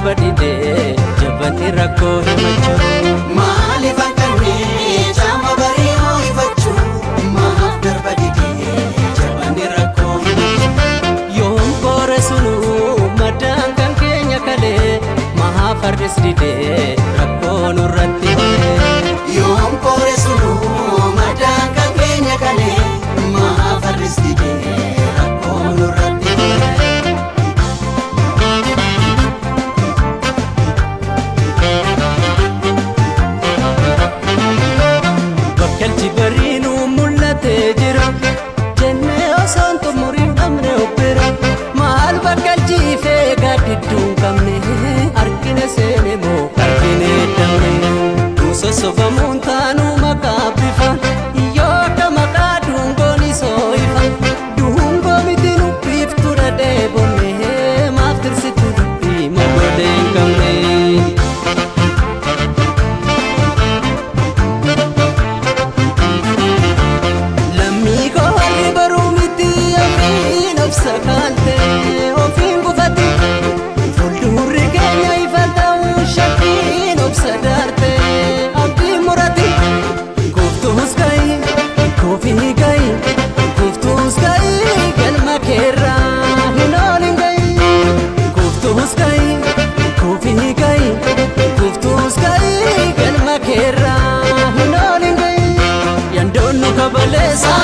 badide jabani rakko himachu maaliif akkanni jaama barii ho'ifachu maaf darbadide jabani rakko yoom boore sunu madaan kan keenya kale maaf har'is dide rakko nurratti yoom boore sunu madaan kan keenya kale maaf har'is dide rakko nurratti bakkalchi bariinu mul'ate jira jennee osoon xumuriin dhabne obbira maal bakkalchi ifee gaaddidduu qabne argine seene moo argine dhabne nu sossobamuun taanuu maqaa bifa yoo akka maqaa duungoon isoo ifa duungoo miti nu biiftuudha dheebonne maaf tirsitu dubbii magolee hin qabne sakante ofiin gufate fuuldurri keenya ifa ta'uu shakkiin obsa daarte abdii murate gooftuus ga'i koofii ga'i gooftuus ga'i galma keerraa hin oolin ga'i gooftuus ga'i koofii ga'i gooftuus ga'i galma keerraa hin oolin ga'i yandoon nu kabaleessa